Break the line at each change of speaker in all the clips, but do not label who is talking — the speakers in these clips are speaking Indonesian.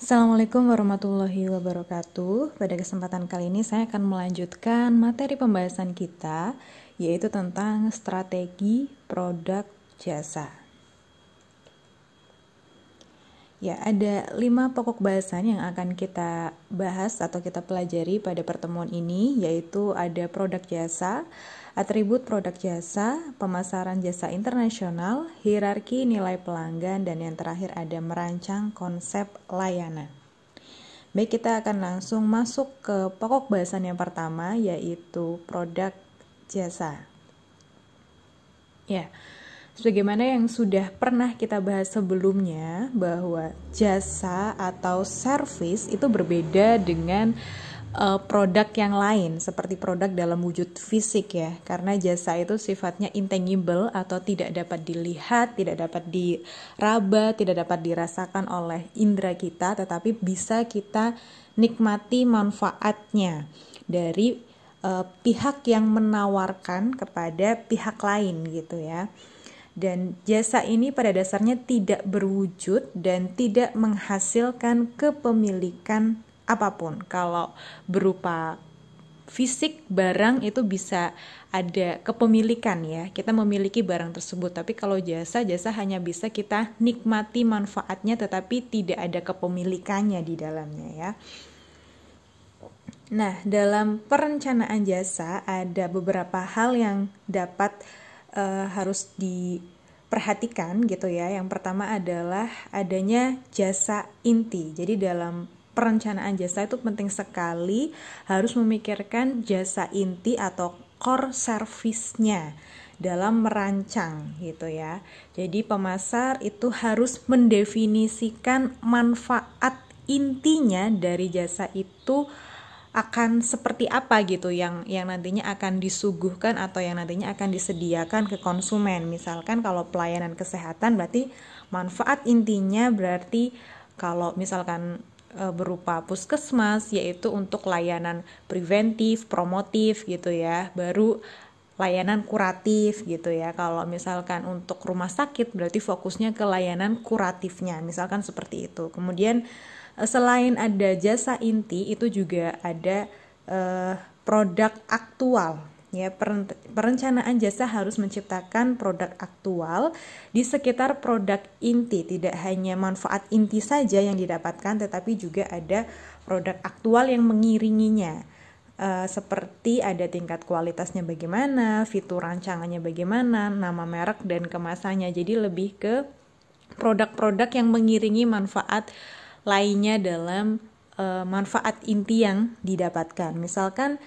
Assalamualaikum warahmatullahi wabarakatuh. Pada kesempatan kali ini saya akan melanjutkan materi pembahasan kita, yaitu tentang strategi produk jasa. Ya, ada 5 pokok bahasan yang akan kita bahas atau kita pelajari pada pertemuan ini, yaitu ada produk jasa, atribut produk jasa, pemasaran jasa internasional, hierarki nilai pelanggan, dan yang terakhir ada merancang konsep layanan. Baik, kita akan langsung masuk ke pokok bahasan yang pertama, yaitu produk jasa. Ya, sebagaimana yang sudah pernah kita bahas sebelumnya, bahwa jasa atau service itu berbeda dengan produk yang lain, seperti produk dalam wujud fisik ya, karena jasa itu sifatnya intangible atau tidak dapat dilihat, tidak dapat diraba, tidak dapat dirasakan oleh indera kita, tetapi bisa kita nikmati manfaatnya dari pihak yang menawarkan kepada pihak lain gitu ya. Dan jasa ini pada dasarnya tidak berwujud dan tidak menghasilkan kepemilikan apapun. Kalau berupa fisik barang itu bisa ada kepemilikan ya, kita memiliki barang tersebut. Tapi kalau jasa hanya bisa kita nikmati manfaatnya tetapi tidak ada kepemilikannya di dalamnya ya. Nah, dalam perencanaan jasa ada beberapa hal yang dapat harus diperhatikan gitu ya. Yang pertama adalah adanya jasa inti. Jadi dalam perencanaan jasa itu penting sekali harus memikirkan jasa inti atau core service-nya dalam merancang gitu ya. Jadi pemasar itu harus mendefinisikan manfaat intinya dari jasa itu akan seperti apa gitu yang nantinya akan disuguhkan atau yang nantinya akan disediakan ke konsumen. Misalkan kalau pelayanan kesehatan berarti manfaat intinya berarti kalau misalkan berupa puskesmas yaitu untuk layanan preventif, promotif gitu ya. Baru layanan kuratif gitu ya. Kalau misalkan untuk rumah sakit berarti fokusnya ke layanan kuratifnya. Misalkan seperti itu. Kemudian selain ada jasa inti itu juga ada produk aktual. Ya, perencanaan jasa harus menciptakan produk aktual di sekitar produk inti. Tidak hanya manfaat inti saja yang didapatkan, tetapi juga ada produk aktual yang mengiringinya. Seperti ada tingkat kualitasnya bagaimana, fitur rancangannya bagaimana, nama merek dan kemasannya. Jadi lebih ke produk-produk yang mengiringi manfaat lainnya dalam manfaat inti yang didapatkan. Misalkan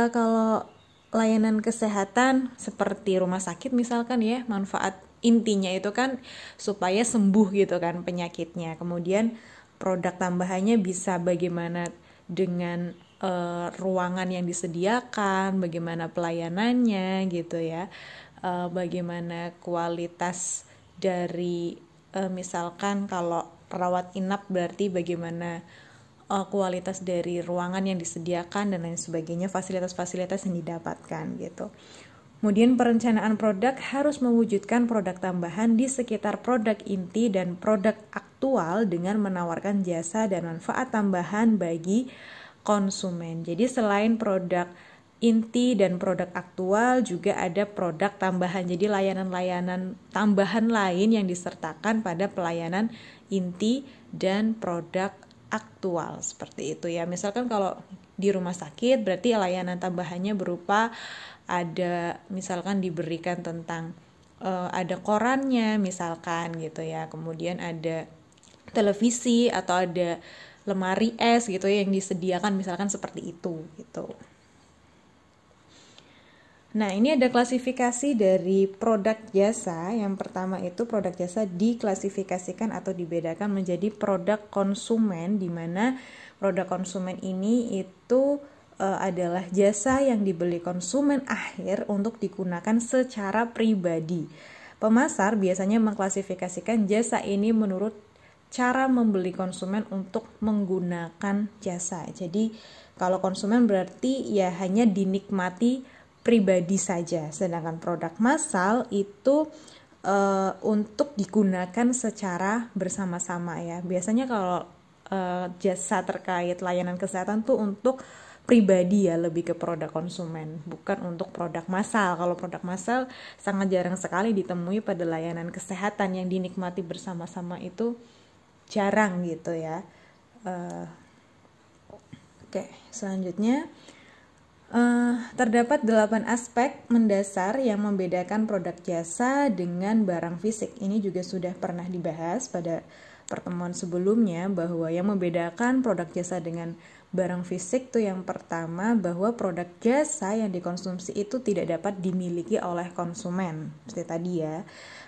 kalau layanan kesehatan seperti rumah sakit misalkan ya, manfaat intinya itu kan supaya sembuh gitu kan penyakitnya. Kemudian produk tambahannya bisa bagaimana dengan ruangan yang disediakan, bagaimana pelayanannya gitu ya, bagaimana kualitas dari misalkan kalau rawat inap berarti bagaimana kualitas dari ruangan yang disediakan dan lain sebagainya, fasilitas-fasilitas yang didapatkan gitu. Kemudian perencanaan produk harus mewujudkan produk tambahan di sekitar produk inti dan produk aktual dengan menawarkan jasa dan manfaat tambahan bagi konsumen. Jadi selain produk inti dan produk aktual juga ada produk tambahan. Jadi layanan-layanan tambahan lain yang disertakan pada pelayanan inti dan produk aktual seperti itu ya. Misalkan kalau di rumah sakit berarti layanan tambahannya berupa ada misalkan diberikan tentang ada korannya misalkan gitu ya. Kemudian ada televisi atau ada lemari es gitu ya yang disediakan misalkan seperti itu gitu. Nah, ini ada klasifikasi dari produk jasa. Yang pertama itu produk jasa diklasifikasikan atau dibedakan menjadi produk konsumen, di mana produk konsumen ini itu adalah jasa yang dibeli konsumen akhir untuk digunakan secara pribadi. Pemasar biasanya mengklasifikasikan jasa ini menurut cara membeli konsumen untuk menggunakan jasa. Jadi, kalau konsumen berarti ya hanya dinikmati pribadi saja, sedangkan produk massal itu untuk digunakan secara bersama-sama ya. Biasanya kalau jasa terkait layanan kesehatan tuh untuk pribadi ya, lebih ke produk konsumen, bukan untuk produk massal. Kalau produk massal sangat jarang sekali ditemui pada layanan kesehatan yang dinikmati bersama-sama, itu jarang gitu ya. Oke, selanjutnya terdapat 8 aspek mendasar yang membedakan produk jasa dengan barang fisik. Ini juga sudah pernah dibahas pada pertemuan sebelumnya, bahwa yang membedakan produk jasa dengan barang fisik tuh yang pertama, bahwa produk jasa yang dikonsumsi itu tidak dapat dimiliki oleh konsumen. Seperti tadi ya,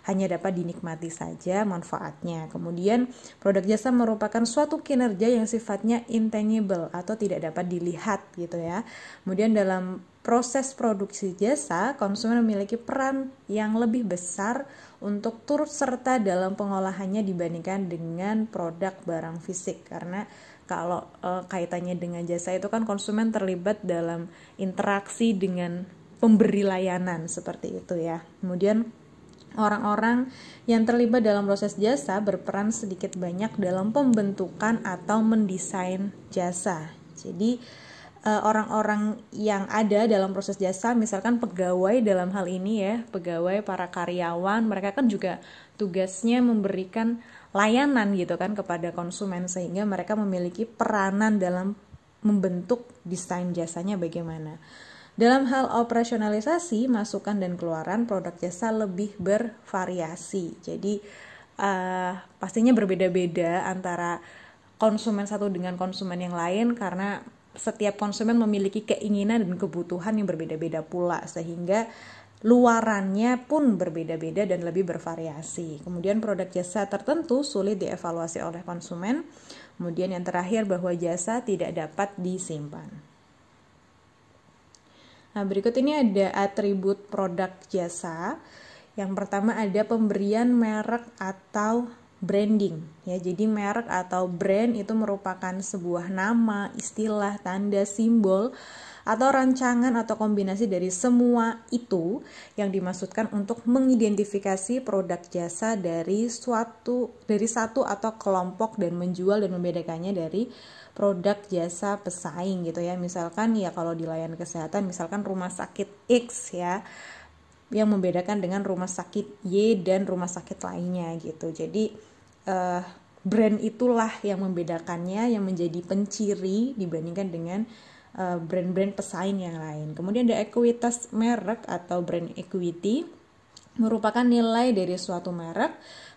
hanya dapat dinikmati saja manfaatnya. Kemudian produk jasa merupakan suatu kinerja yang sifatnya intangible atau tidak dapat dilihat gitu ya. Kemudian dalam proses produksi jasa, konsumen memiliki peran yang lebih besar untuk turut serta dalam pengolahannya dibandingkan dengan produk barang fisik. Karena kalau kaitannya dengan jasa itu kan konsumen terlibat dalam interaksi dengan pemberi layanan, seperti itu ya. Kemudian orang-orang yang terlibat dalam proses jasa berperan sedikit banyak dalam pembentukan atau mendesain jasa. Jadi orang-orang yang ada dalam proses jasa, misalkan pegawai dalam hal ini ya, pegawai, para karyawan, mereka kan juga tugasnya memberikan layanan gitu kan kepada konsumen, sehingga mereka memiliki peranan dalam membentuk desain jasanya bagaimana. Dalam hal operasionalisasi, masukan dan keluaran, produk jasa lebih bervariasi. Jadi pastinya berbeda-beda antara konsumen satu dengan konsumen yang lain, karena setiap konsumen memiliki keinginan dan kebutuhan yang berbeda-beda pula, sehingga luarannya pun berbeda-beda dan lebih bervariasi. Kemudian produk jasa tertentu sulit dievaluasi oleh konsumen. Kemudian yang terakhir, bahwa jasa tidak dapat disimpan. Nah, berikut ini ada atribut produk jasa. Yang pertama ada pemberian merek atau branding ya. Jadi merek atau brand itu merupakan sebuah nama, istilah, tanda, simbol atau rancangan atau kombinasi dari semua itu yang dimaksudkan untuk mengidentifikasi produk jasa dari satu atau kelompok dan menjual dan membedakannya dari produk jasa pesaing gitu ya. Misalkan ya kalau di layanan kesehatan, misalkan rumah sakit X ya, yang membedakan dengan rumah sakit Y dan rumah sakit lainnya gitu. Jadi brand itulah yang membedakannya, yang menjadi penciri dibandingkan dengan brand-brand pesaing yang lain. Kemudian ada ekuitas merek atau brand equity, merupakan nilai dari suatu merek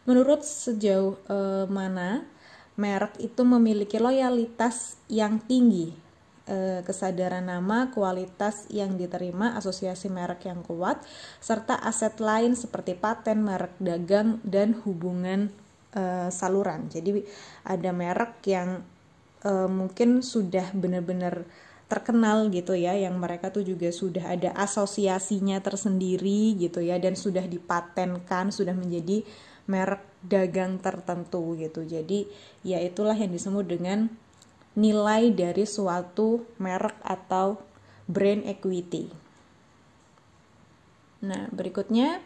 menurut sejauh mana merek itu memiliki loyalitas yang tinggi, kesadaran nama, kualitas yang diterima, asosiasi merek yang kuat, serta aset lain seperti paten, merek dagang, dan hubungan saluran. Jadi ada merek yang mungkin sudah benar-benar terkenal gitu ya, yang mereka tuh juga sudah ada asosiasinya tersendiri gitu ya, dan sudah dipatenkan, sudah menjadi merek dagang tertentu gitu. Jadi ya itulah yang disebut dengan nilai dari suatu merek atau brand equity. Nah, berikutnya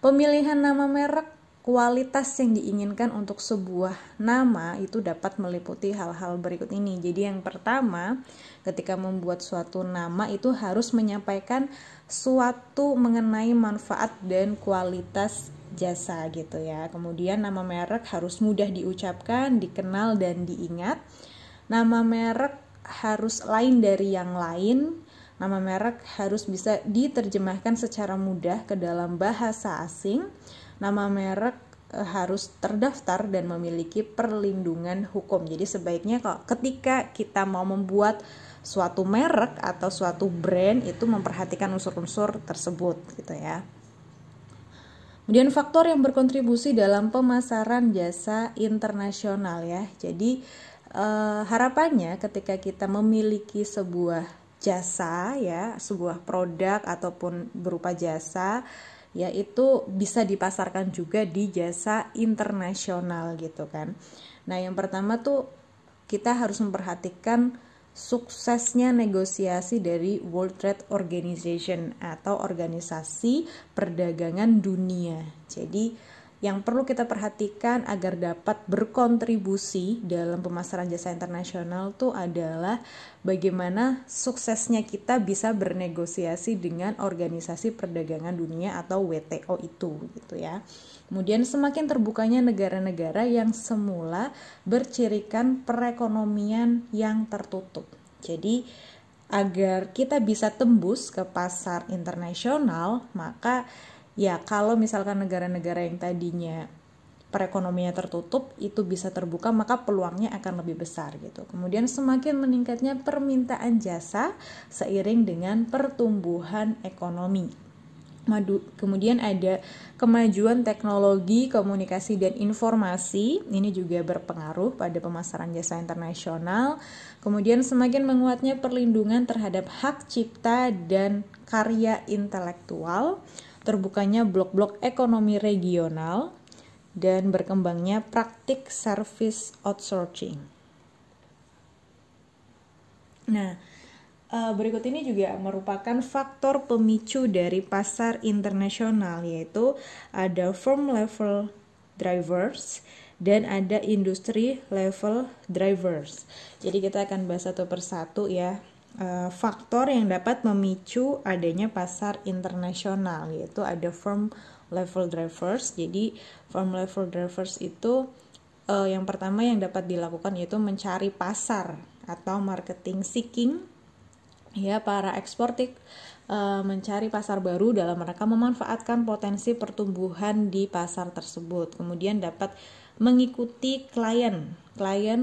pemilihan nama merek. Kualitas yang diinginkan untuk sebuah nama itu dapat meliputi hal-hal berikut ini. Jadi yang pertama, ketika membuat suatu nama itu harus menyampaikan suatu mengenai manfaat dan kualitas jasa gitu ya. Kemudian nama merek harus mudah diucapkan, dikenal, dan diingat. Nama merek harus lain dari yang lain. Nama merek harus bisa diterjemahkan secara mudah ke dalam bahasa asing. Nama merek harus terdaftar dan memiliki perlindungan hukum. Jadi sebaiknya kalau ketika kita mau membuat suatu merek atau suatu brand itu memperhatikan unsur-unsur tersebut gitu ya. Kemudian faktor yang berkontribusi dalam pemasaran jasa internasional ya. Jadi harapannya ketika kita memiliki sebuah jasa ya, sebuah produk ataupun berupa jasa, yaitu bisa dipasarkan juga di jasa internasional gitu kan. Nah, yang pertama tuh kita harus memperhatikan suksesnya negosiasi dari World Trade Organization atau organisasi perdagangan dunia. Jadi yang perlu kita perhatikan agar dapat berkontribusi dalam pemasaran jasa internasional tuh adalah bagaimana suksesnya kita bisa bernegosiasi dengan Organisasi Perdagangan Dunia atau WTO itu gitu ya. Kemudian semakin terbukanya negara-negara yang semula bercirikan perekonomian yang tertutup. Jadi agar kita bisa tembus ke pasar internasional, maka ya kalau misalkan negara-negara yang tadinya perekonomiannya tertutup itu bisa terbuka, maka peluangnya akan lebih besar gitu. Kemudian semakin meningkatnya permintaan jasa seiring dengan pertumbuhan ekonomi. Kemudian ada kemajuan teknologi, komunikasi dan informasi, ini juga berpengaruh pada pemasaran jasa internasional. Kemudian semakin menguatnya perlindungan terhadap hak cipta dan karya intelektual, terbukanya blok-blok ekonomi regional, dan berkembangnya praktik service outsourcing. Nah, berikut ini juga merupakan faktor pemicu dari pasar internasional, yaitu ada firm level drivers dan ada industry level drivers. Jadi kita akan bahas satu persatu ya. Faktor yang dapat memicu adanya pasar internasional, yaitu ada firm level drivers. Jadi firm level drivers itu yang pertama yang dapat dilakukan yaitu mencari pasar atau marketing seeking. Ya, para eksportir mencari pasar baru dalam rangka memanfaatkan potensi pertumbuhan di pasar tersebut. Kemudian dapat mengikuti klien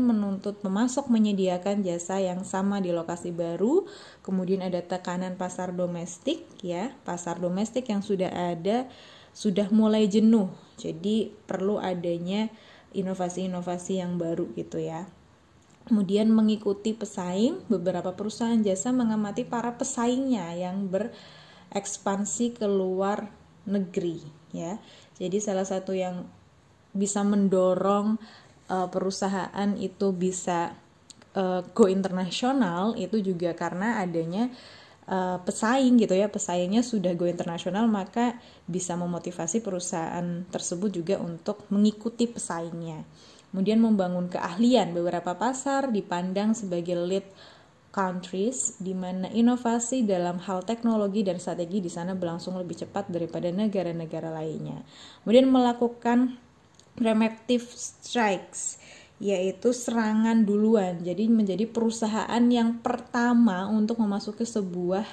menuntut pemasok menyediakan jasa yang sama di lokasi baru. Kemudian ada tekanan pasar domestik ya, pasar domestik yang sudah ada sudah mulai jenuh, jadi perlu adanya inovasi-inovasi yang baru gitu ya. Kemudian mengikuti pesaing, beberapa perusahaan jasa mengamati para pesaingnya yang berekspansi ke luar negeri ya. Jadi salah satu yang bisa mendorong perusahaan itu bisa go internasional itu juga karena adanya pesaing gitu ya, pesaingnya sudah go internasional, maka bisa memotivasi perusahaan tersebut juga untuk mengikuti pesaingnya. Kemudian membangun keahlian, beberapa pasar dipandang sebagai lead countries di mana inovasi dalam hal teknologi dan strategi di sana berlangsung lebih cepat daripada negara-negara lainnya. Kemudian melakukan preemptive strikes, yaitu serangan duluan. Jadi menjadi perusahaan yang pertama untuk memasuki sebuah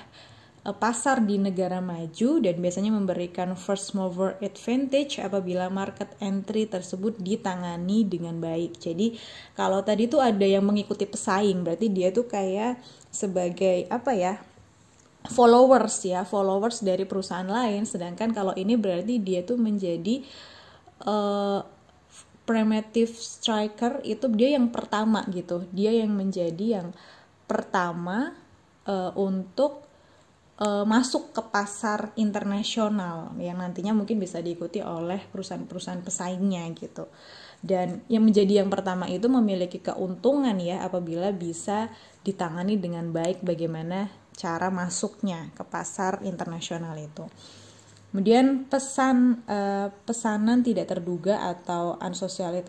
pasar di negara maju dan biasanya memberikan first mover advantage apabila market entry tersebut ditangani dengan baik. Jadi kalau tadi tuh ada yang mengikuti pesaing, berarti dia tuh kayak sebagai followers dari perusahaan lain. Sedangkan kalau ini berarti dia tuh menjadi preemptive striker, itu dia yang pertama gitu. Dia yang menjadi yang pertama untuk masuk ke pasar internasional yang nantinya mungkin bisa diikuti oleh perusahaan-perusahaan pesaingnya gitu. Dan yang menjadi yang pertama itu memiliki keuntungan ya apabila bisa ditangani dengan baik bagaimana cara masuknya ke pasar internasional itu. Kemudian pesanan tidak terduga atau unsolicited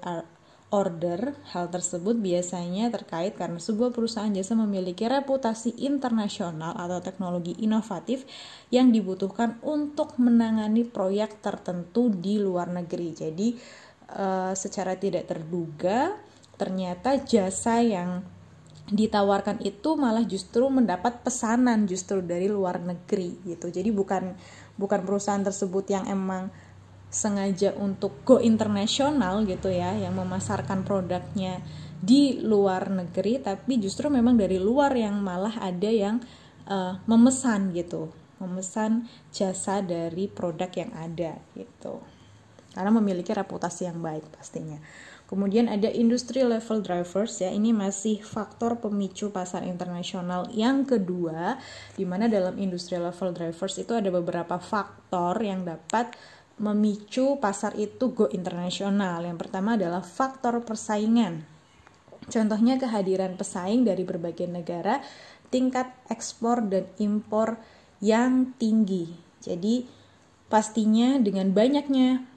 order, hal tersebut biasanya terkait karena sebuah perusahaan jasa memiliki reputasi internasional atau teknologi inovatif yang dibutuhkan untuk menangani proyek tertentu di luar negeri. Jadi secara tidak terduga ternyata jasa yang ditawarkan itu malah justru mendapat pesanan justru dari luar negeri gitu. Jadi bukan perusahaan tersebut yang emang sengaja untuk go internasional gitu ya, yang memasarkan produknya di luar negeri, tapi justru memang dari luar yang malah ada yang memesan jasa dari produk yang ada gitu, karena memiliki reputasi yang baik pastinya. Kemudian ada industry level drivers ya, ini masih faktor pemicu pasar internasional yang kedua, di mana dalam industry level drivers itu ada beberapa faktor yang dapat memicu pasar itu go internasional. Yang pertama adalah faktor persaingan. Contohnya kehadiran pesaing dari berbagai negara, tingkat ekspor dan impor yang tinggi. Jadi pastinya dengan banyaknya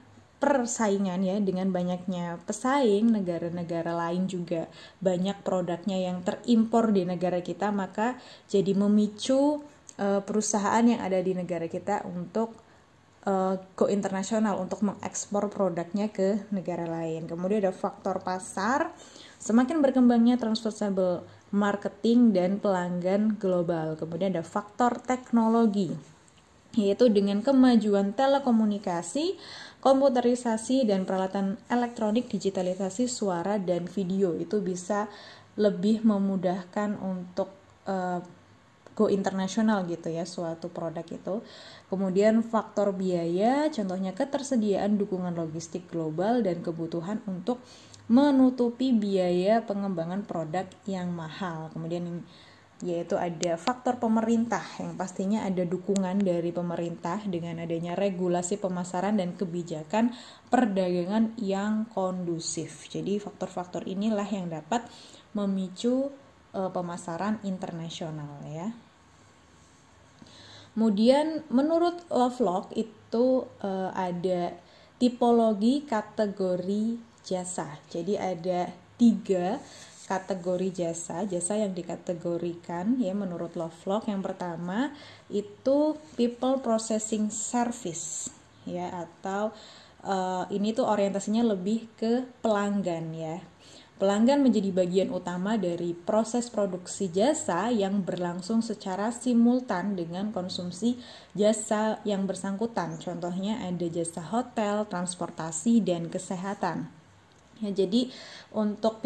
persaingan ya, dengan banyaknya pesaing, negara-negara lain juga banyak produknya yang terimpor di negara kita, maka jadi memicu perusahaan yang ada di negara kita untuk go internasional, untuk mengekspor produknya ke negara lain. Kemudian ada faktor pasar, semakin berkembangnya transferable marketing dan pelanggan global. Kemudian ada faktor teknologi, yaitu dengan kemajuan telekomunikasi, komputerisasi, dan peralatan elektronik, digitalisasi suara dan video, itu bisa lebih memudahkan untuk go internasional gitu ya suatu produk itu. Kemudian faktor biaya, contohnya ketersediaan dukungan logistik global dan kebutuhan untuk menutupi biaya pengembangan produk yang mahal. Kemudian yaitu ada faktor pemerintah, yang pastinya ada dukungan dari pemerintah dengan adanya regulasi pemasaran dan kebijakan perdagangan yang kondusif. Jadi faktor-faktor inilah yang dapat memicu pemasaran internasional ya. Kemudian menurut Lovelock itu ada tipologi kategori jasa. Jadi ada 3 kategori jasa yang dikategorikan ya menurut Lovelock. Yang pertama itu people processing service ya, atau ini tuh orientasinya lebih ke pelanggan ya. Pelanggan menjadi bagian utama dari proses produksi jasa yang berlangsung secara simultan dengan konsumsi jasa yang bersangkutan. Contohnya ada jasa hotel, transportasi, dan kesehatan. Ya, jadi untuk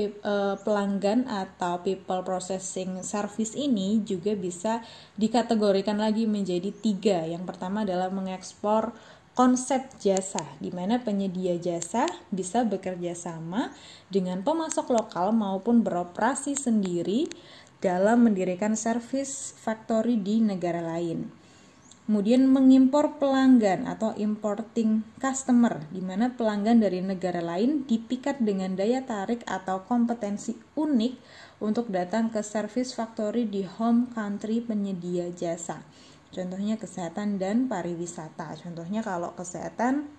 pelanggan atau people processing service ini juga bisa dikategorikan lagi menjadi 3. Yang pertama adalah mengekspor konsep jasa, di mana penyedia jasa bisa bekerja sama dengan pemasok lokal maupun beroperasi sendiri dalam mendirikan service factory di negara lain. Kemudian mengimpor pelanggan atau importing customer, di mana pelanggan dari negara lain dipikat dengan daya tarik atau kompetensi unik untuk datang ke service factory di home country penyedia jasa. Contohnya kesehatan dan pariwisata. Contohnya kalau kesehatan,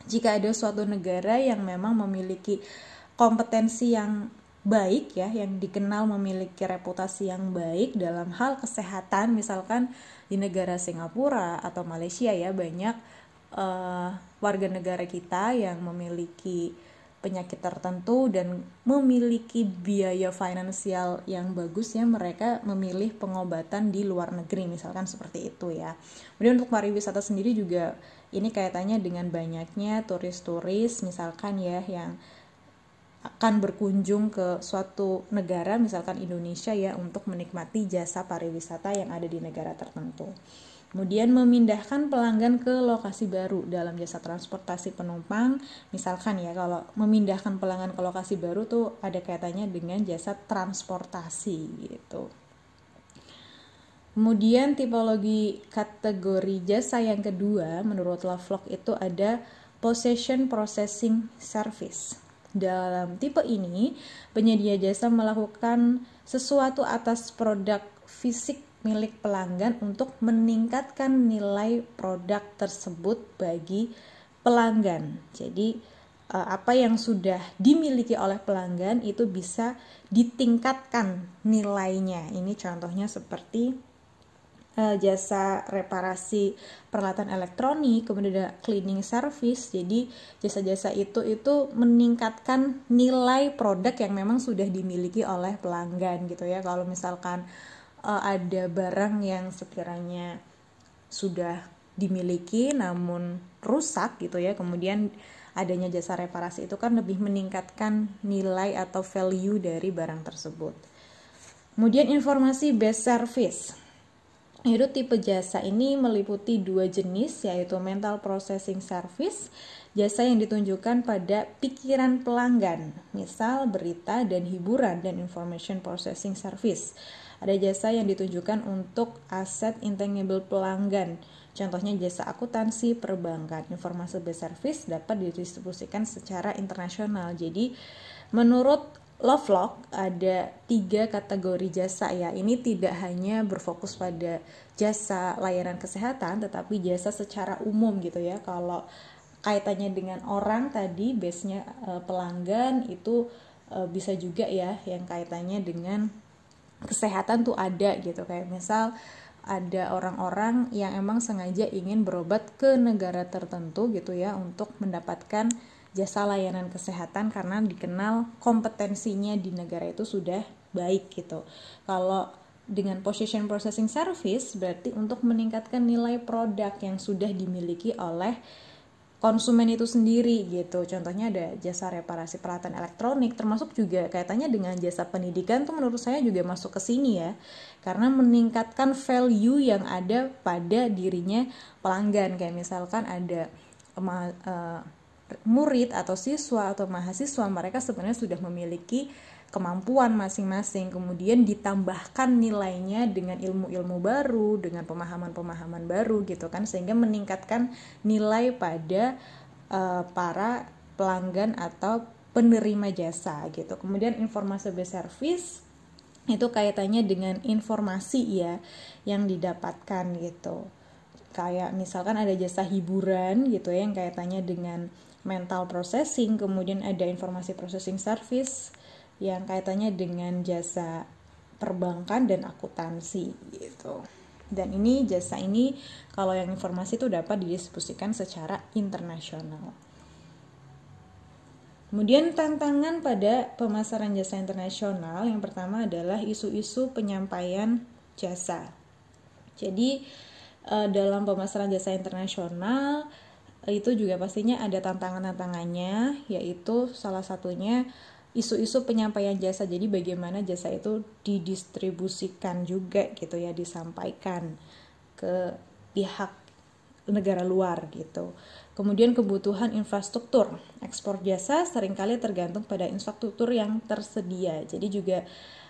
jika ada suatu negara yang memang memiliki kompetensi yang baik ya, yang dikenal memiliki reputasi yang baik dalam hal kesehatan, misalkan di negara Singapura atau Malaysia ya, banyak warga negara kita yang memiliki penyakit tertentu dan memiliki biaya finansial yang bagus ya, mereka memilih pengobatan di luar negeri misalkan seperti itu ya. Kemudian untuk pariwisata sendiri juga ini kaitannya dengan banyaknya turis-turis misalkan ya yang akan berkunjung ke suatu negara misalkan Indonesia ya, untuk menikmati jasa pariwisata yang ada di negara tertentu. Kemudian memindahkan pelanggan ke lokasi baru dalam jasa transportasi penumpang. Misalkan ya, kalau memindahkan pelanggan ke lokasi baru tuh ada kaitannya dengan jasa transportasi gitu. Kemudian tipologi kategori jasa yang kedua menurut Lovelock itu ada possession processing service. Dalam tipe ini, penyedia jasa melakukan sesuatu atas produk fisik milik pelanggan untuk meningkatkan nilai produk tersebut bagi pelanggan. Jadi apa yang sudah dimiliki oleh pelanggan itu bisa ditingkatkan nilainya. Ini contohnya seperti jasa reparasi peralatan elektronik, kemudian ada cleaning service. Jadi jasa-jasa itu meningkatkan nilai produk yang memang sudah dimiliki oleh pelanggan gitu ya. Kalau misalkan ada barang yang sekiranya sudah dimiliki namun rusak gitu ya, kemudian adanya jasa reparasi itu kan lebih meningkatkan nilai atau value dari barang tersebut. Kemudian informasi based service, yaitu tipe jasa ini meliputi 2 jenis, yaitu mental processing service, jasa yang ditunjukkan pada pikiran pelanggan, misal berita dan hiburan, dan information processing service. Ada jasa yang ditunjukkan untuk aset intangible pelanggan, contohnya jasa akuntansi, perbankan. Informasi based service dapat didistribusikan secara internasional. Jadi menurut Lovelock ada 3 kategori jasa ya. Ini tidak hanya berfokus pada jasa layanan kesehatan, tetapi jasa secara umum gitu ya. Kalau kaitannya dengan orang tadi, base-nya pelanggan itu bisa juga ya yang kaitannya dengan kesehatan tuh ada gitu. Kayak misal ada orang-orang yang emang sengaja ingin berobat ke negara tertentu gitu ya untuk mendapatkan jasa layanan kesehatan karena dikenal kompetensinya di negara itu sudah baik gitu. Kalau dengan position processing service berarti untuk meningkatkan nilai produk yang sudah dimiliki oleh konsumen itu sendiri gitu. Contohnya ada jasa reparasi peralatan elektronik, termasuk juga kaitannya dengan jasa pendidikan tuh menurut saya juga masuk ke sini ya. Karena meningkatkan value yang ada pada dirinya pelanggan. Kayak misalkan ada murid atau siswa atau mahasiswa, mereka sebenarnya sudah memiliki kemampuan masing-masing, kemudian ditambahkan nilainya dengan ilmu-ilmu baru, dengan pemahaman-pemahaman baru gitu kan, sehingga meningkatkan nilai pada para pelanggan atau penerima jasa gitu. Kemudian informasi based service itu kaitannya dengan informasi ya yang didapatkan gitu. Kayak misalkan ada jasa hiburan gitu ya yang kaitannya dengan mental processing, kemudian ada informasi processing service yang kaitannya dengan jasa perbankan dan akuntansi gitu. Dan ini jasa ini kalau yang informasi itu dapat didistribusikan secara internasional. Kemudian tantangan pada pemasaran jasa internasional yang pertama adalah isu-isu penyampaian jasa. Jadi dalam pemasaran jasa internasional itu juga pastinya ada tantangan-tantangannya, yaitu salah satunya isu-isu penyampaian jasa. Jadi bagaimana jasa itu didistribusikan juga gitu ya, disampaikan ke pihak negara luar gitu. Kemudian kebutuhan infrastruktur. Ekspor jasa seringkali tergantung pada infrastruktur yang tersedia. Jadi juga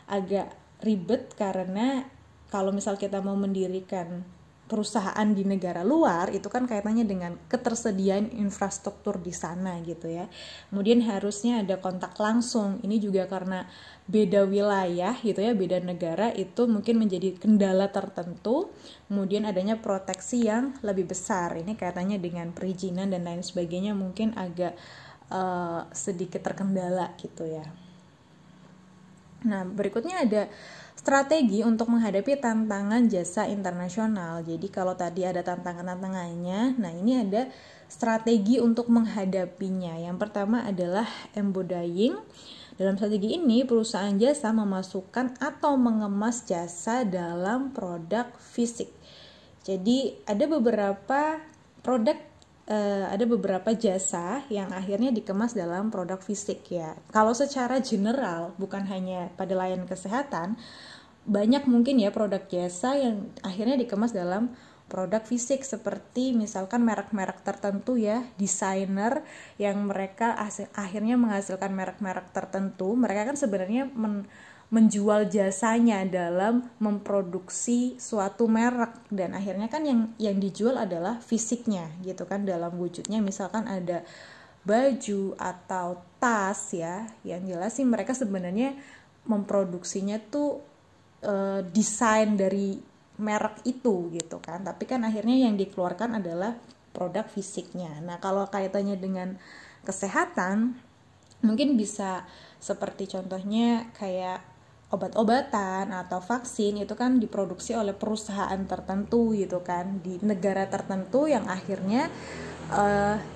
agak ribet karena kalau misal kita mau mendirikan perusahaan di negara luar itu kan kaitannya dengan ketersediaan infrastruktur di sana gitu ya. Kemudian harusnya ada kontak langsung. Ini juga karena beda wilayah gitu ya, beda negara itu mungkin menjadi kendala tertentu. Kemudian adanya proteksi yang lebih besar. Ini kaitannya dengan perizinan dan lain sebagainya mungkin agak sedikit terkendala gitu ya. Nah, berikutnya ada strategi untuk menghadapi tantangan jasa internasional. Jadi kalau tadi ada tantangan-tantangannya, nah ini ada strategi untuk menghadapinya. Yang pertama adalah embodying. Dalam strategi ini, perusahaan jasa memasukkan atau mengemas jasa dalam produk fisik. Jadi ada beberapa jasa yang akhirnya dikemas dalam produk fisik ya. Kalau secara general, bukan hanya pada layanan kesehatan, banyak mungkin ya produk jasa yang akhirnya dikemas dalam produk fisik, seperti misalkan merek-merek tertentu ya, desainer yang mereka akhirnya menghasilkan merek-merek tertentu. Mereka kan sebenarnya menjual jasanya dalam memproduksi suatu merek, dan akhirnya kan yang dijual adalah fisiknya gitu kan, dalam wujudnya misalkan ada baju atau tas ya. Yang jelas sih mereka sebenarnya memproduksinya tuh desain dari merek itu gitu kan, tapi kan akhirnya yang dikeluarkan adalah produk fisiknya. Nah, kalau kaitannya dengan kesehatan mungkin bisa seperti contohnya kayak obat-obatan atau vaksin, itu kan diproduksi oleh perusahaan tertentu gitu kan di negara tertentu yang akhirnya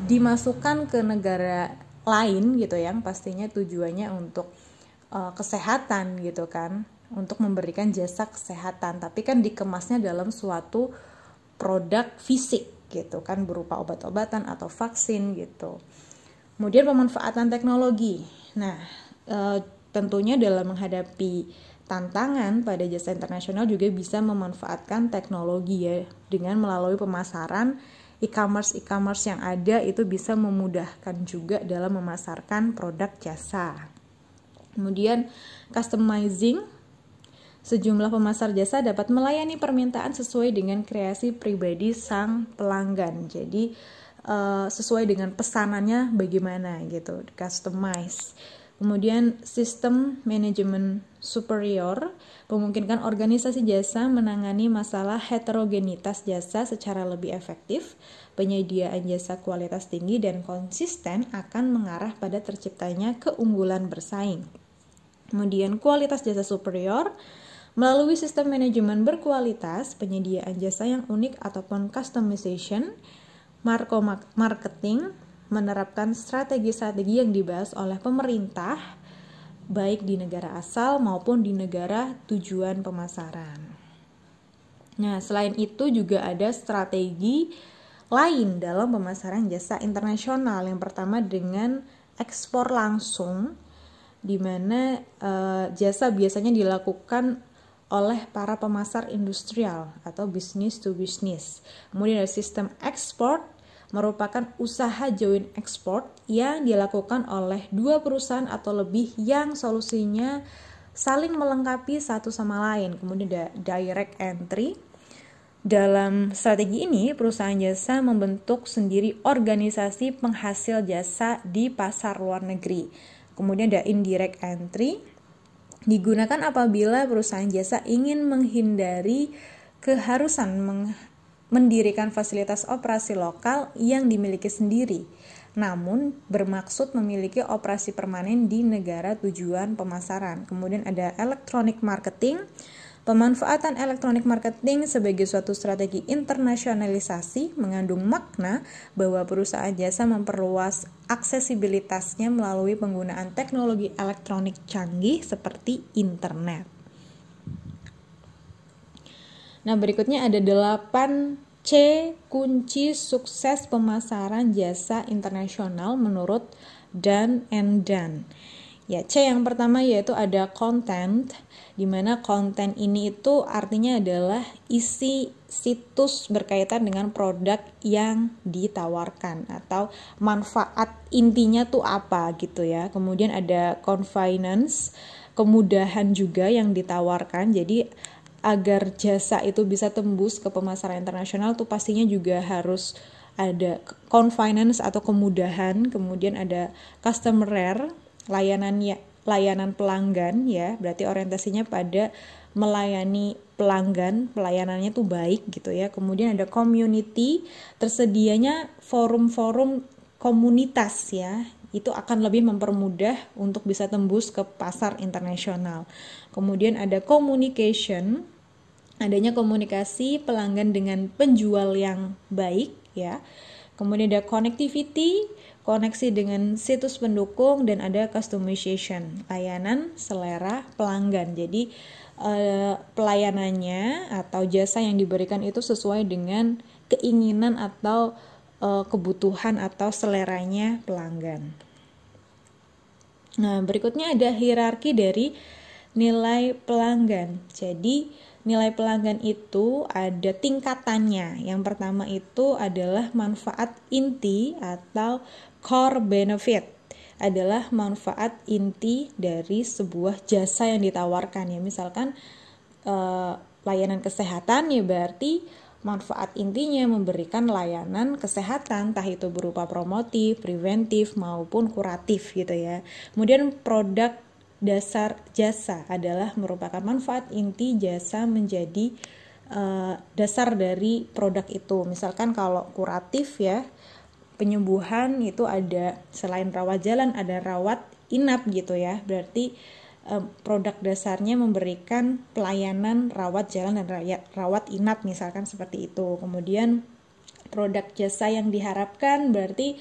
dimasukkan ke negara lain gitu, yang pastinya tujuannya untuk kesehatan gitu kan, untuk memberikan jasa kesehatan, tapi kan dikemasnya dalam suatu produk fisik gitu kan, berupa obat-obatan atau vaksin gitu. Kemudian pemanfaatan teknologi. Nah, tentunya dalam menghadapi tantangan pada jasa internasional juga bisa memanfaatkan teknologi ya, dengan melalui pemasaran e-commerce yang ada itu bisa memudahkan juga dalam memasarkan produk jasa. Kemudian customizing. Sejumlah pemasar jasa dapat melayani permintaan sesuai dengan kreasi pribadi sang pelanggan. Jadi sesuai dengan pesanannya bagaimana gitu, customize. Kemudian sistem manajemen superior memungkinkan organisasi jasa menangani masalah heterogenitas jasa secara lebih efektif. Penyediaan jasa kualitas tinggi dan konsisten akan mengarah pada terciptanya keunggulan bersaing. Kemudian kualitas jasa superior melalui sistem manajemen berkualitas, penyediaan jasa yang unik ataupun customization, marketing, menerapkan strategi-strategi yang dibahas oleh pemerintah, baik di negara asal maupun di negara tujuan pemasaran. Nah, selain itu juga ada strategi lain dalam pemasaran jasa internasional. Yang pertama dengan ekspor langsung, di mana jasa biasanya dilakukan oleh para pemasar industrial atau business to business. Kemudian ada sistem ekspor, merupakan usaha joint export yang dilakukan oleh dua perusahaan atau lebih yang solusinya saling melengkapi satu sama lain. Kemudian ada direct entry. Dalam strategi ini, perusahaan jasa membentuk sendiri organisasi penghasil jasa di pasar luar negeri. Kemudian ada indirect entry, digunakan apabila perusahaan jasa ingin menghindari keharusan mendirikan fasilitas operasi lokal yang dimiliki sendiri, namun bermaksud memiliki operasi permanen di negara tujuan pemasaran. Kemudian ada electronic marketing, pemanfaatan electronic marketing sebagai suatu strategi internasionalisasi mengandung makna bahwa perusahaan jasa memperluas aksesibilitasnya melalui penggunaan teknologi elektronik canggih seperti internet. Nah, berikutnya ada 8C kunci sukses pemasaran jasa internasional menurut Dan and Dan. Ya, C yang pertama yaitu ada content, di mana konten ini itu artinya adalah isi situs berkaitan dengan produk yang ditawarkan atau manfaat intinya tuh apa gitu ya. Kemudian ada convenience, kemudahan juga yang ditawarkan. Jadi agar jasa itu bisa tembus ke pemasaran internasional tuh pastinya juga harus ada convenience atau kemudahan. Kemudian ada customer rare, layanan pelanggan ya, berarti orientasinya pada melayani pelanggan, pelayanannya tuh baik gitu ya. Kemudian ada community, tersedianya forum-forum komunitas ya, itu akan lebih mempermudah untuk bisa tembus ke pasar internasional. Kemudian ada communication, adanya komunikasi pelanggan dengan penjual yang baik ya. Kemudian ada connectivity, koneksi dengan situs pendukung, dan ada customization, layanan selera pelanggan. Jadi pelayanannya atau jasa yang diberikan itu sesuai dengan keinginan atau kebutuhan atau seleranya pelanggan. Nah, berikutnya ada hierarki dari nilai pelanggan. Jadi nilai pelanggan itu ada tingkatannya. Yang pertama itu adalah manfaat inti atau core benefit, adalah manfaat inti dari sebuah jasa yang ditawarkan ya. Misalkan layanan kesehatan ya, berarti manfaat intinya memberikan layanan kesehatan, entah itu berupa promotif, preventif maupun kuratif gitu ya. Kemudian produk dasar jasa adalah merupakan manfaat inti jasa menjadi dasar dari produk itu. Misalkan kalau kuratif ya, penyembuhan itu ada selain rawat jalan ada rawat inap gitu ya. Berarti produk dasarnya memberikan pelayanan rawat jalan dan rawat inap misalkan seperti itu. Kemudian produk jasa yang diharapkan berarti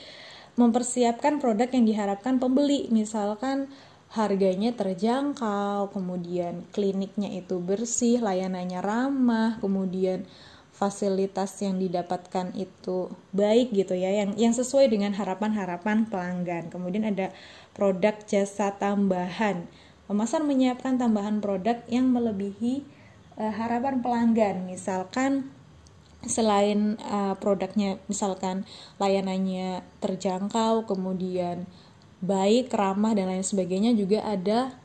mempersiapkan produk yang diharapkan pembeli, misalkan harganya terjangkau, kemudian kliniknya itu bersih, layanannya ramah, kemudian fasilitas yang didapatkan itu baik gitu ya, yang sesuai dengan harapan-harapan pelanggan. Kemudian ada produk jasa tambahan. Pemasar menyiapkan tambahan produk yang melebihi harapan pelanggan. Misalkan selain produknya, misalkan layanannya terjangkau, kemudian baik, ramah, dan lain sebagainya, juga ada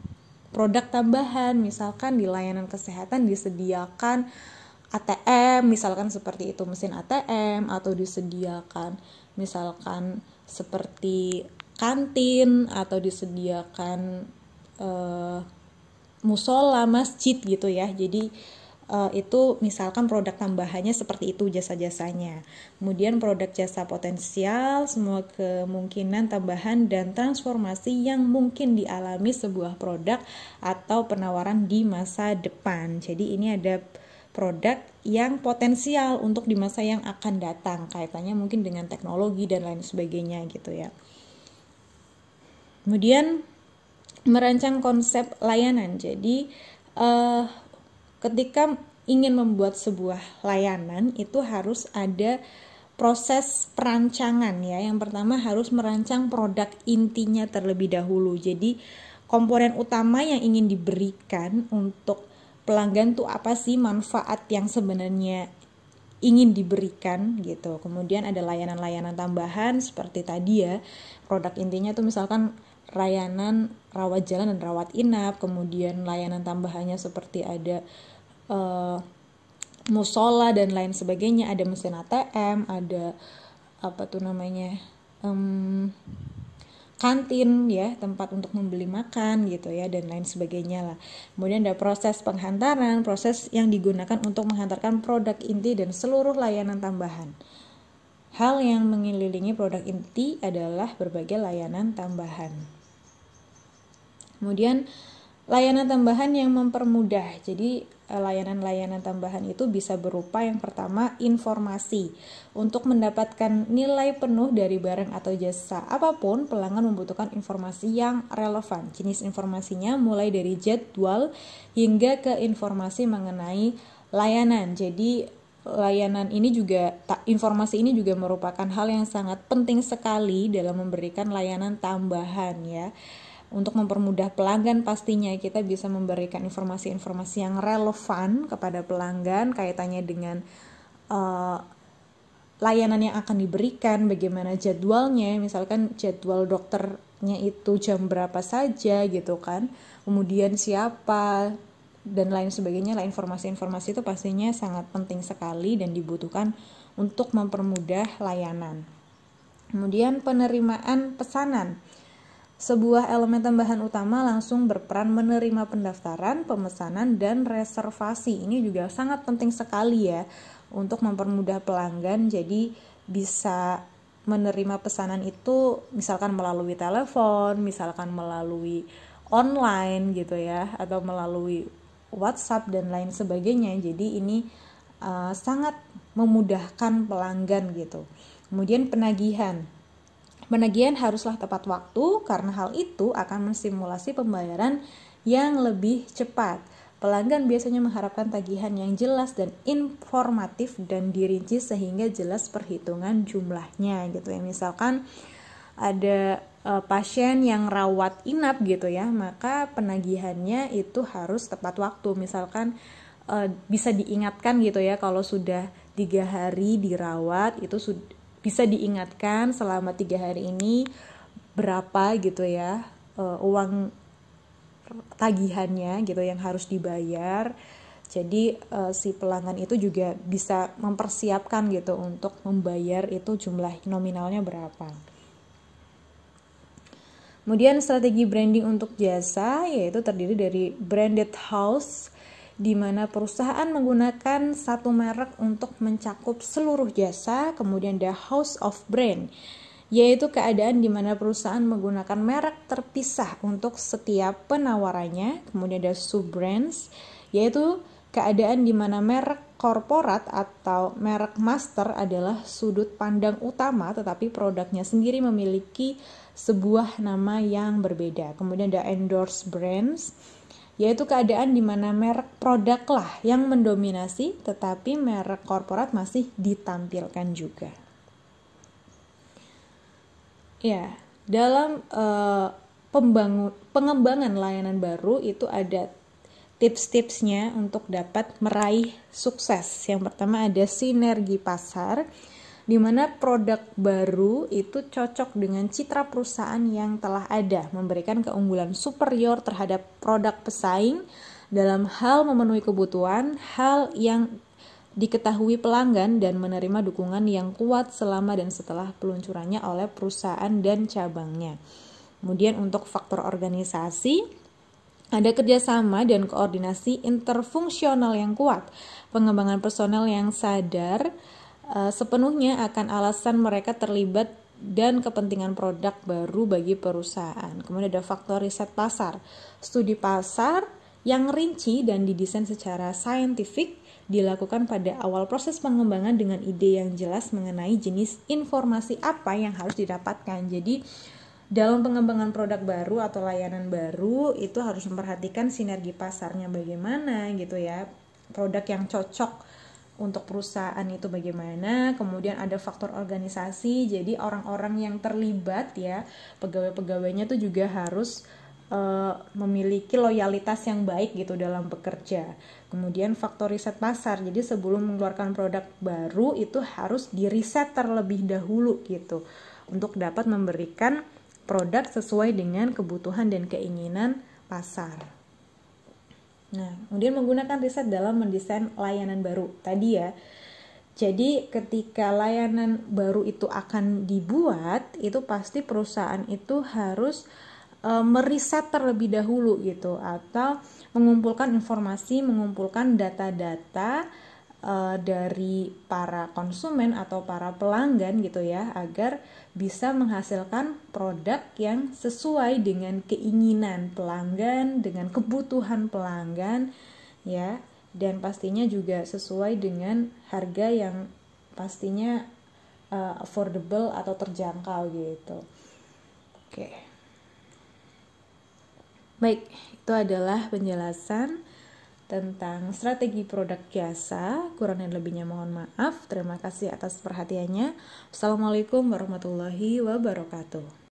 produk tambahan. Misalkan di layanan kesehatan disediakan ATM, misalkan seperti itu, mesin ATM, atau disediakan misalkan seperti kantin atau disediakan musola, masjid gitu ya. Jadi itu misalkan produk tambahannya seperti itu jasa-jasanya. Kemudian produk jasa potensial, semua kemungkinan tambahan dan transformasi yang mungkin dialami sebuah produk atau penawaran di masa depan. Jadi ini ada produk yang potensial untuk di masa yang akan datang, kaitannya mungkin dengan teknologi dan lain sebagainya gitu ya. Kemudian merancang konsep layanan. Jadi ketika ingin membuat sebuah layanan itu harus ada proses perancangan ya. Yang pertama harus merancang produk intinya terlebih dahulu. Jadi komponen utama yang ingin diberikan untuk pelanggan tuh apa sih, manfaat yang sebenarnya ingin diberikan gitu. Kemudian ada layanan-layanan tambahan seperti tadi ya. Produk intinya tuh misalkan layanan rawat jalan dan rawat inap, kemudian layanan tambahannya seperti ada musola dan lain sebagainya, ada mesin ATM, ada kantin ya, tempat untuk membeli makan gitu ya, dan lain sebagainya lah. Kemudian ada proses penghantaran, proses yang digunakan untuk menghantarkan produk inti dan seluruh layanan tambahan. Hal yang mengelilingi produk inti adalah berbagai layanan tambahan. Kemudian layanan tambahan yang mempermudah. Jadi layanan-layanan tambahan itu bisa berupa yang pertama informasi. Untuk mendapatkan nilai penuh dari barang atau jasa apapun, pelanggan membutuhkan informasi yang relevan. Jenis informasinya mulai dari jadwal hingga ke informasi mengenai layanan. Jadi informasi ini juga merupakan hal yang sangat penting sekali dalam memberikan layanan tambahan ya. Untuk mempermudah pelanggan pastinya kita bisa memberikan informasi-informasi yang relevan kepada pelanggan kaitannya dengan layanan yang akan diberikan, bagaimana jadwalnya, misalkan jadwal dokternya itu jam berapa saja gitu kan, kemudian siapa dan lain sebagainya lah. Informasi-informasi itu pastinya sangat penting sekali dan dibutuhkan untuk mempermudah layanan. Kemudian penerimaan pesanan. Sebuah elemen tambahan utama langsung berperan menerima pendaftaran, pemesanan, dan reservasi. Ini juga sangat penting sekali ya untuk mempermudah pelanggan. Jadi bisa menerima pesanan itu misalkan melalui telepon, misalkan melalui online gitu ya, atau melalui WhatsApp dan lain sebagainya. Jadi ini sangat memudahkan pelanggan gitu. Kemudian penagihan haruslah tepat waktu karena hal itu akan menstimulasi pembayaran yang lebih cepat. Pelanggan biasanya mengharapkan tagihan yang jelas dan informatif dan dirinci sehingga jelas perhitungan jumlahnya gitu ya. Misalkan ada pasien yang rawat inap gitu ya, maka penagihannya itu harus tepat waktu. Misalkan bisa diingatkan gitu ya, kalau sudah 3 hari dirawat itu bisa diingatkan selama 3 hari ini berapa gitu ya uang tagihannya gitu yang harus dibayar. Jadi si pelanggan itu juga bisa mempersiapkan gitu untuk membayar itu jumlah nominalnya berapa. Kemudian strategi branding untuk jasa yaitu terdiri dari branded house, di mana perusahaan menggunakan satu merek untuk mencakup seluruh jasa. Kemudian ada house of brand, yaitu keadaan di mana perusahaan menggunakan merek terpisah untuk setiap penawarannya. Kemudian ada sub-brands, yaitu keadaan di mana merek korporat atau merek master adalah sudut pandang utama, tetapi produknya sendiri memiliki sebuah nama yang berbeda. Kemudian ada endorsed brands, yaitu keadaan di mana merek produk lah yang mendominasi, tetapi merek korporat masih ditampilkan juga. Ya, dalam pengembangan layanan baru itu ada tips-tipsnya untuk dapat meraih sukses. Yang pertama ada sinergi pasar, di mana produk baru itu cocok dengan citra perusahaan yang telah ada, memberikan keunggulan superior terhadap produk pesaing dalam hal memenuhi kebutuhan, hal yang diketahui pelanggan dan menerima dukungan yang kuat selama dan setelah peluncurannya oleh perusahaan dan cabangnya. Kemudian untuk faktor organisasi, ada kerjasama dan koordinasi interfungsional yang kuat, pengembangan personel yang sadar sepenuhnya akan alasan mereka terlibat dan kepentingan produk baru bagi perusahaan. Kemudian ada faktor riset pasar, studi pasar yang rinci dan didesain secara saintifik dilakukan pada awal proses pengembangan dengan ide yang jelas mengenai jenis informasi apa yang harus didapatkan. Jadi dalam pengembangan produk baru atau layanan baru itu harus memperhatikan sinergi pasarnya bagaimana gitu ya, produk yang cocok untuk perusahaan itu bagaimana. Kemudian ada faktor organisasi, jadi orang-orang yang terlibat ya, pegawai-pegawainya tuh juga harus memiliki loyalitas yang baik gitu dalam bekerja. Kemudian faktor riset pasar, jadi sebelum mengeluarkan produk baru itu harus diriset terlebih dahulu gitu untuk dapat memberikan produk sesuai dengan kebutuhan dan keinginan pasar. Nah, kemudian menggunakan riset dalam mendesain layanan baru tadi ya. Jadi ketika layanan baru itu akan dibuat, itu pasti perusahaan itu harus meriset terlebih dahulu gitu, atau mengumpulkan informasi, mengumpulkan data-data dari para konsumen atau para pelanggan gitu ya, agar bisa menghasilkan produk yang sesuai dengan keinginan pelanggan, dengan kebutuhan pelanggan ya, dan pastinya juga sesuai dengan harga yang pastinya affordable atau terjangkau gitu. Oke. Baik, itu adalah penjelasan tentang strategi produk jasa. Kurang dan lebihnya mohon maaf. Terima kasih atas perhatiannya. Assalamualaikum warahmatullahi wabarakatuh.